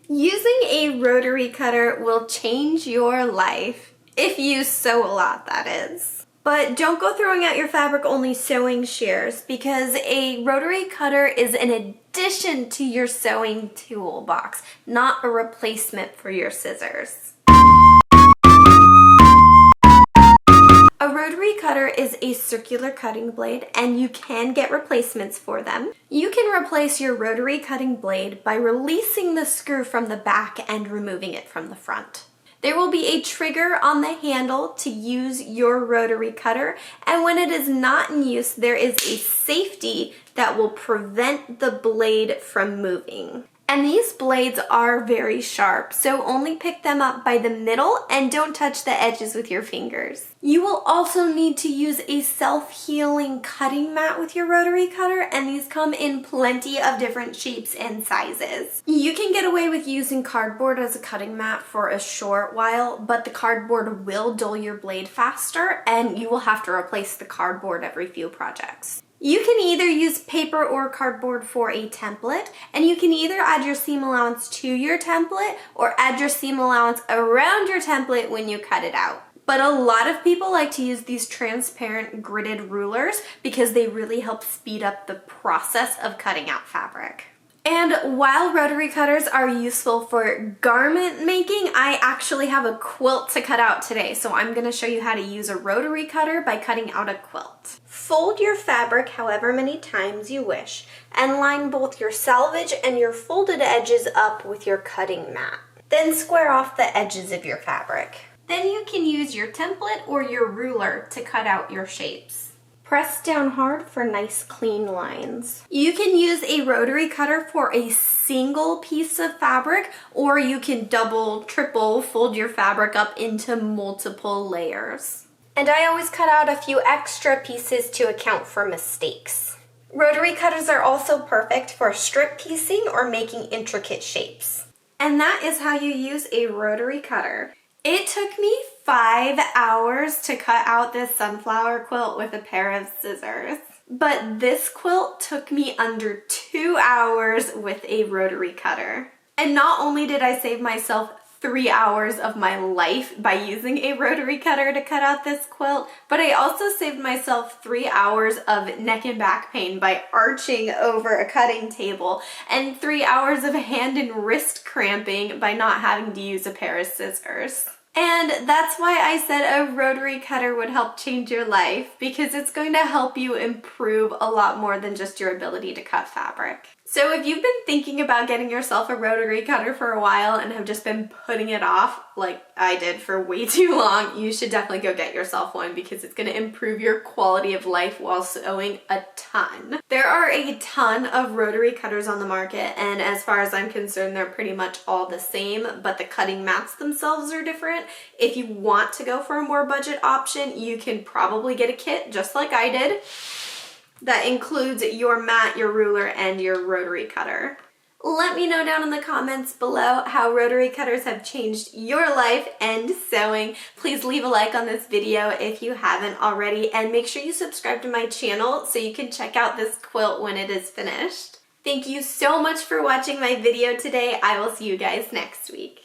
Using a rotary cutter will change your life. If you sew a lot, that is. But don't go throwing out your fabric-only sewing shears because a rotary cutter is an addition to your sewing toolbox, not a replacement for your scissors. A rotary cutter is a circular cutting blade and you can get replacements for them. You can replace your rotary cutting blade by releasing the screw from the back and removing it from the front. There will be a trigger on the handle to use your rotary cutter, and when it is not in use, there is a safety that will prevent the blade from moving. And these blades are very sharp, so only pick them up by the middle and don't touch the edges with your fingers. You will also need to use a self-healing cutting mat with your rotary cutter, and these come in plenty of different shapes and sizes. You can get away with using cardboard as a cutting mat for a short while, but the cardboard will dull your blade faster and you will have to replace the cardboard every few projects. You can either use paper or cardboard for a template, and you can either add your seam allowance to your template or add your seam allowance around your template when you cut it out. But a lot of people like to use these transparent gridded rulers because they really help speed up the process of cutting out fabric. And while rotary cutters are useful for garment making, I actually have a quilt to cut out today. So I'm going to show you how to use a rotary cutter by cutting out a quilt. Fold your fabric however many times you wish and line both your selvage and your folded edges up with your cutting mat. Then square off the edges of your fabric. Then you can use your template or your ruler to cut out your shapes. Press down hard for nice clean lines. You can use a rotary cutter for a single piece of fabric, or you can double, triple fold your fabric up into multiple layers. And I always cut out a few extra pieces to account for mistakes. Rotary cutters are also perfect for strip piecing or making intricate shapes. And that is how you use a rotary cutter. It took me 5 hours to cut out this sunflower quilt with a pair of scissors. But this quilt took me under 2 hours with a rotary cutter. And not only did I save myself 3 hours of my life by using a rotary cutter to cut out this quilt, but I also saved myself 3 hours of neck and back pain by arching over a cutting table, and 3 hours of hand and wrist cramping by not having to use a pair of scissors. And that's why I said a rotary cutter would help change your life, because it's going to help you improve a lot more than just your ability to cut fabric. So if you've been thinking about getting yourself a rotary cutter for a while and have just been putting it off like I did for way too long, you should definitely go get yourself one because it's going to improve your quality of life while sewing a ton. There are a ton of rotary cutters on the market, and as far as I'm concerned, they're pretty much all the same, but the cutting mats themselves are different. If you want to go for a more budget option, you can probably get a kit just like I did that includes your mat, your ruler, and your rotary cutter. Let me know down in the comments below how rotary cutters have changed your life and sewing. Please leave a like on this video if you haven't already, and make sure you subscribe to my channel so you can check out this quilt when it is finished. Thank you so much for watching my video today. I will see you guys next week.